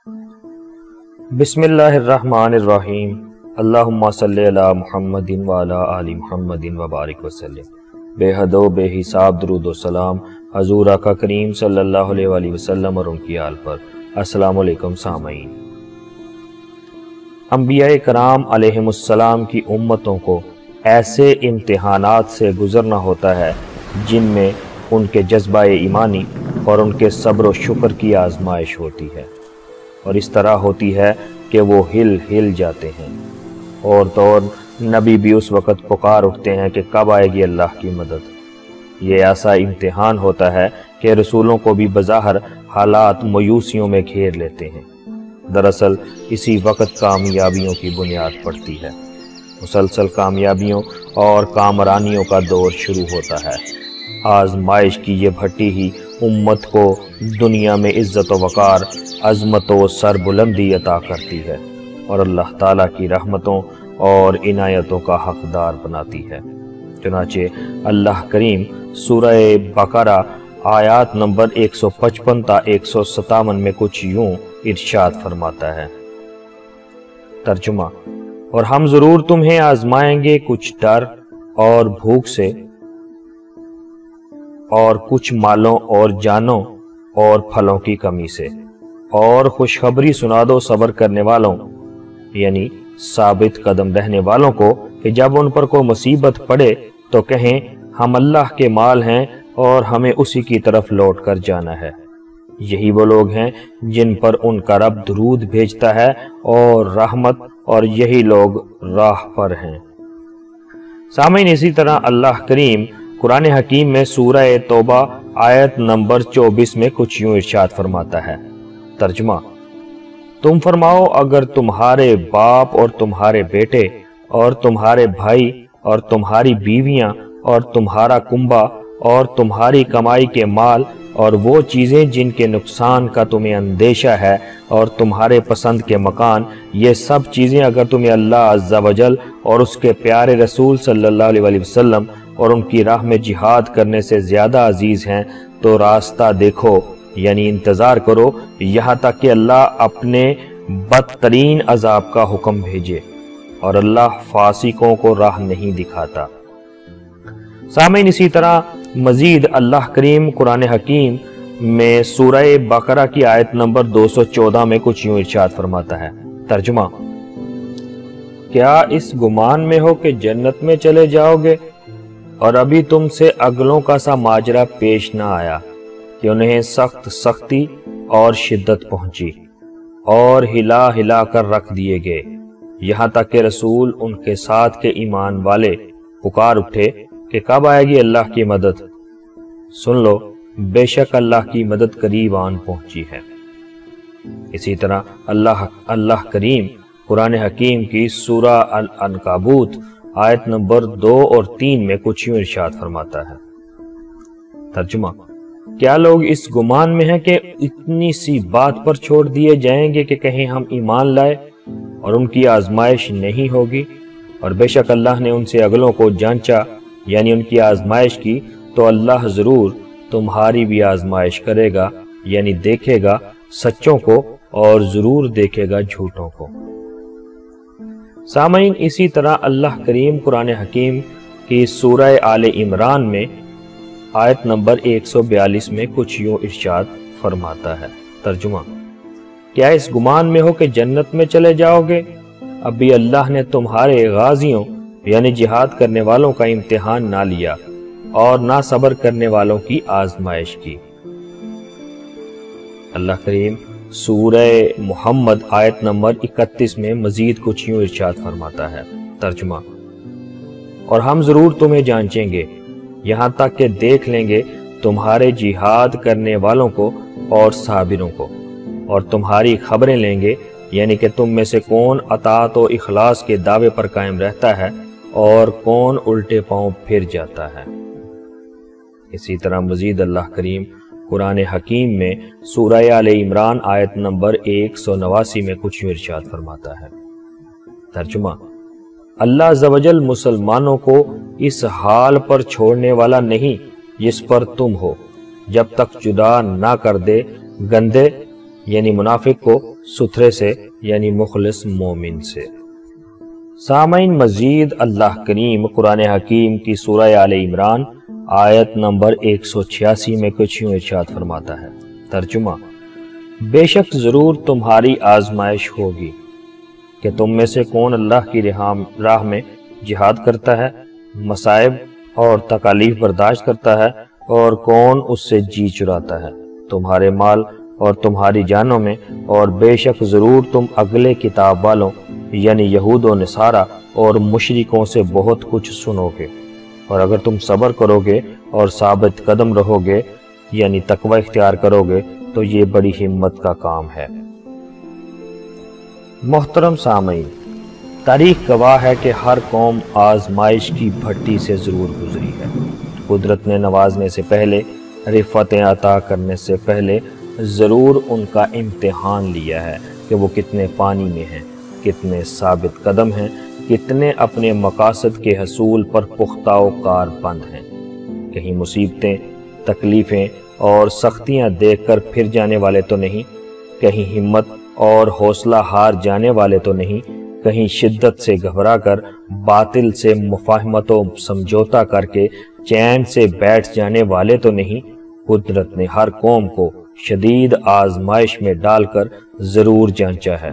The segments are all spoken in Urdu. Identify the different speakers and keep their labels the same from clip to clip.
Speaker 1: بسم اللہ الرحمن الرحیم اللہم صلی علی محمد وعلی آل محمد وبارک وسلم۔ بے حد و بے حساب درود و سلام حضور آقا کریم صلی اللہ علیہ وآلہ وسلم اور ان کی آل پر۔ السلام علیکم سامعین۔ انبیاء کرام علیہم السلام کی امتوں کو ایسے امتحانات سے گزرنا ہوتا ہے جن میں ان کے جذبہ ایمانی اور ان کے صبر و شکر کی آزمائش ہوتی ہے، اور اس طرح ہوتی ہے کہ وہ ہل جاتے ہیں، اور نبی بھی اس وقت پکار اٹھتے ہیں کہ کب آئے گی اللہ کی مدد۔ یہ ایسا امتحان ہوتا ہے کہ رسولوں کو بھی بظاہر حالات مایوسیوں میں گھیر لیتے ہیں۔ دراصل اسی وقت کامیابیوں کی بنیاد پڑتی ہے، مسلسل کامیابیوں اور کامرانیوں کا دور شروع ہوتا ہے۔ آزمائش کی یہ بھٹی ہی امت کو دنیا میں عزت و وقار، عظمت و سربلندی عطا کرتی ہے، اور اللہ تعالیٰ کی رحمتوں اور عنایتوں کا حقدار بناتی ہے۔ چنانچہ اللہ کریم سورہ بقرہ آیات نمبر 155 تا 157 میں کچھ یوں ارشاد فرماتا ہے۔ ترجمہ: اور ہم ضرور تمہیں آزمائیں گے کچھ ڈر اور بھوک سے، اور کچھ مالوں اور جانوں اور پھلوں کی کمی سے، اور خوشخبری سنا دو صبر کرنے والوں، یعنی ثابت قدم رہنے والوں کو، کہ جب ان پر کوئی مصیبت پڑے تو کہیں ہم اللہ کے مال ہیں اور ہمیں اسی کی طرف لوٹ کر جانا ہے۔ یہی وہ لوگ ہیں جن پر ان کا رب درود بھیجتا ہے اور رحمت، اور یہی لوگ راہ پر ہیں۔ سامعین، اسی طرح اللہ کریم قرآن حکیم میں سورہ توبہ آیت نمبر 24 میں کچھ یوں ارشاد فرماتا ہے۔ ترجمہ: تم فرماؤ اگر تمہارے باپ اور تمہارے بیٹے اور تمہارے بھائی اور تمہاری بیویاں اور تمہارا کنبہ اور تمہاری کمائی کے مال اور وہ چیزیں جن کے نقصان کا تمہیں اندیشہ ہے اور تمہارے پسند کے مکان، یہ سب چیزیں اگر تمہیں اللہ عز و جل اور اس کے پیارے رسول صلی اللہ علیہ وآلہ وسلم اور ان کی راہ میں جہاد کرنے سے زیادہ عزیز ہیں تو راستہ دیکھو، یعنی انتظار کرو یہاں تک کہ اللہ اپنے بدترین عذاب کا حکم بھیجے، اور اللہ فاسقوں کو راہ نہیں دکھاتا۔ سامعین، اسی طرح مزید اللہ کریم قرآن حکیم میں سورہ بقرہ کی آیت نمبر 214 میں کچھ یوں ارشاد فرماتا ہے۔ ترجمہ: کیا اس گمان میں ہو کہ جنت میں چلے جاؤ گے اور ابھی تم سے اگلوں کا سا ماجرا پیش نہ آیا کہ انہیں سختی اور شدت پہنچی اور ہلا کر رکھ دیے گئے، یہاں تک کہ رسول ان کے ساتھ کے ایمان والے پکار اٹھے کہ کب آئے گی اللہ کی مدد؟ سن لو، بے شک اللہ کی مدد قریب آن پہنچی ہے۔ اسی طرح اللہ کریم قرآن حکیم کی سورہ العنکبوت آیت نمبر 2 اور 3 میں کچھ یوں ارشاد فرماتا ہے۔ ترجمہ: کیا لوگ اس گمان میں ہیں کہ اتنی سی بات پر چھوڑ دیے جائیں گے کہ کہیں ہم ایمان لائے اور ان کی آزمائش نہیں ہوگی؟ اور بے شک اللہ نے ان سے اگلوں کو جانچا، یعنی ان کی آزمائش کی، تو اللہ ضرور تمہاری بھی آزمائش کرے گا، یعنی دیکھے گا سچوں کو اور ضرور دیکھے گا جھوٹوں کو۔ سامعین، اسی طرح اللہ کریم قرآن حکیم کی سورہ آل عمران میں آیت نمبر 142 میں کچھ یوں ارشاد فرماتا ہے۔ ترجمہ: کیا اس گمان میں ہو کہ جنت میں چلے جاؤ گے؟ ابھی اللہ نے تمہارے غازیوں یعنی جہاد کرنے والوں کا امتحان نہ لیا اور نہ صبر کرنے والوں کی آزمائش کی۔ اللہ کریم سورہ محمد آیت نمبر 31 میں مزید کچھ یوں ارشاد فرماتا ہے۔ ترجمہ: اور ہم ضرور تمہیں جانچیں گے یہاں تک کہ دیکھ لیں گے تمہارے جہاد کرنے والوں کو اور صابروں کو، اور تمہاری خبریں لیں گے، یعنی کہ تم میں سے کون اطاعت و اخلاص کے دعوے پر قائم رہتا ہے اور کون الٹے پاؤں پھر جاتا ہے۔ اسی طرح مزید اللہ کریم قرآن حکیم میں سورہ آل عمران آیت نمبر 189 میں کچھ یوں ارشاد فرماتا ہے۔ ترجمہ: اللہ عز و جل مسلمانوں کو اس حال پر چھوڑنے والا نہیں جس پر تم ہو، جب تک جدا نہ کر دے گندے یعنی منافق کو ستھرے سے یعنی مخلص مومن سے۔ سامعین، مزید اللہ کریم قرآن حکیم کی سورہ آل عمران آیت نمبر 186 میں کچھ یوں ارشاد فرماتا ہے، ترجمہ: بے شک ضرور تمہاری آزمائش ہوگی کہ تم میں سے کون اللہ کی راہ میں جہاد کرتا ہے، مصائب اور تکالیف برداشت کرتا ہے، اور کون اس سے جی چراتا ہے تمہارے مال اور تمہاری جانوں میں، اور بے شک ضرور تم اگلے کتاب والوں یعنی یہود و نصارہ اور مشرکوں سے بہت کچھ سنو گے، اور اگر تم صبر کرو گے اور ثابت قدم رہو گے یعنی تقوی اختیار کرو گے تو یہ بڑی ہمت کا کام ہے۔ محترم سامعین، تاریخ گواہ ہے کہ ہر قوم آزمائش کی بھٹی سے ضرور گزری ہے۔ قدرت نے نوازنے سے پہلے، رفتیں عطا کرنے سے پہلے ضرور ان کا امتحان لیا ہے کہ وہ کتنے پانی میں ہیں، کتنے ثابت قدم ہیں، کتنے اپنے مقاصد کے حصول پر پختہ و کار بند ہیں۔ کہیں مصیبتیں، تکلیفیں اور سختیاں دیکھ کر پھر جانے والے تو نہیں، کہیں ہمت اور حوصلہ ہار جانے والے تو نہیں، کہیں شدت سے گھبرا کر باطل سے مفاہمت و سمجھوتا کر کے چین سے بیٹھ جانے والے تو نہیں۔ قدرت نے ہر قوم کو شدید آزمائش میں ڈال کر ضرور جانچا ہے،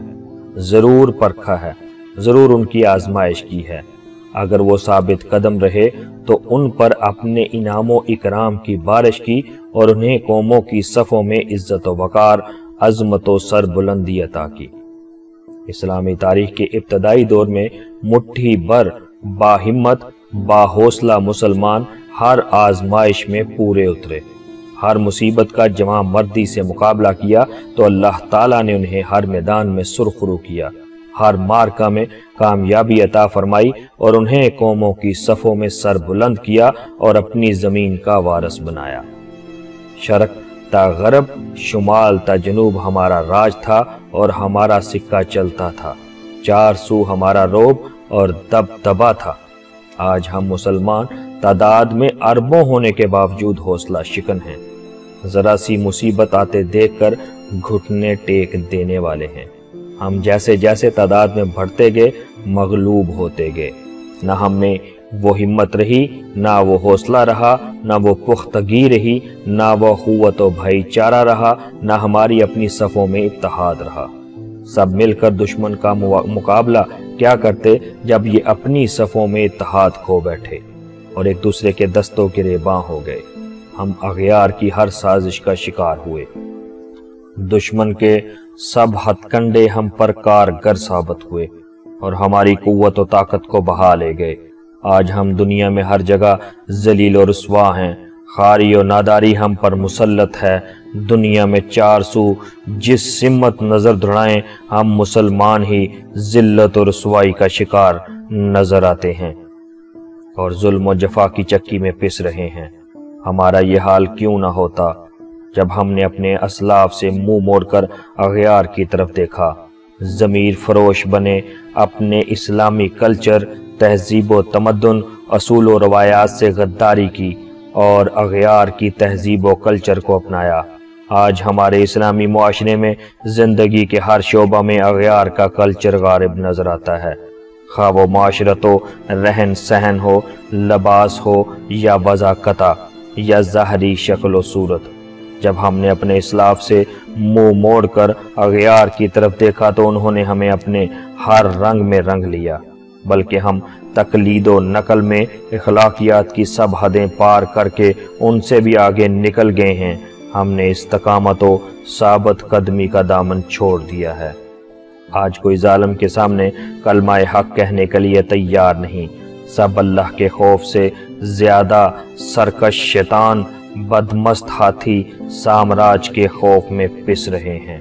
Speaker 1: ضرور پرکھا ہے، ضرور ان کی آزمائش کی ہے۔ اگر وہ ثابت قدم رہے تو ان پر اپنے انعام و اکرام کی بارش کی اور انہیں قوموں کی صفوں میں عزت و وقار، عظمت و سر بلندی عطا کی۔ اسلامی تاریخ کے ابتدائی دور میں مٹھی بھر باہمت، باحوصلہ مسلمان ہر آزمائش میں پورے اترے، ہر مصیبت کا جواں مردی سے مقابلہ کیا تو اللہ تعالیٰ نے انہیں ہر میدان میں سرخرو کیا، ہر مارکہ میں کامیابی عطا فرمائی اور انہیں قوموں کی صفوں میں سر بلند کیا اور اپنی زمین کا وارث بنایا۔ شرق تا غرب، شمال تا جنوب ہمارا راج تھا اور ہمارا سکہ چلتا تھا، چار سو ہمارا روب اور دبدبا تھا۔ آج ہم مسلمان تعداد میں اربوں ہونے کے باوجود حوصلہ شکن ہیں، ذرا سی مصیبت آتے دیکھ کر گھٹنے ٹیک دینے والے ہیں۔ ہم جیسے جیسے تعداد میں بڑھتے گئے مغلوب ہوتے گئے، نہ ہم میں وہ ہمت رہی، نہ وہ حوصلہ رہا، نہ وہ پختگی رہی، نہ وہ قوت و بھائی چارہ رہا، نہ ہماری اپنی صفوں میں اتحاد رہا۔ سب مل کر دشمن کا مقابلہ کیا کرتے جب یہ اپنی صفوں میں اتحاد کھو بیٹھے اور ایک دوسرے کے دستوں گریباں ہو گئے۔ ہم اغیار کی ہر سازش کا شکار ہوئے، دشمن کے سب ہتھ کنڈے ہم پر کارگر ثابت ہوئے اور ہماری قوت و طاقت کو بہا لے گئے۔ آج ہم دنیا میں ہر جگہ ذلیل و رسوا ہیں، خواری و ناداری ہم پر مسلط ہے۔ دنیا میں چار سو جس سمت نظر دھڑائیں ہم مسلمان ہی ذلت و رسوائی کا شکار نظر آتے ہیں اور ظلم و جفا کی چکی میں پس رہے ہیں۔ ہمارا یہ حال کیوں نہ ہوتا جب ہم نے اپنے اسلاف سے منہ موڑ کر اغیار کی طرف دیکھا، ضمیر فروش بنے، اپنے اسلامی کلچر، تہذیب و تمدن، اصول و روایات سے غداری کی اور اغیار کی تہذیب و کلچر کو اپنایا۔ آج ہمارے اسلامی معاشرے میں زندگی کے ہر شعبہ میں اغیار کا کلچر غالب نظر آتا ہے، خواہ وہ معاشرت ہو، رہن سہن ہو، لباس ہو یا وضاقتہ یا ظاہری شکل و صورت۔ جب ہم نے اپنے اسلاف سے منہ موڑ کر اغیار کی طرف دیکھا تو انہوں نے ہمیں اپنے ہر رنگ میں رنگ لیا، بلکہ ہم تقلید و نقل میں اخلاقیات کی سب حدیں پار کر کے ان سے بھی آگے نکل گئے ہیں۔ ہم نے استقامت و ثابت قدمی کا دامن چھوڑ دیا ہے۔ آج کوئی ظالم کے سامنے کلمہ حق کہنے کے لیے تیار نہیں، سب اللہ کے خوف سے زیادہ سرکش شیطان، بدمست ہاتھی، سامراج کے خوف میں پس رہے ہیں۔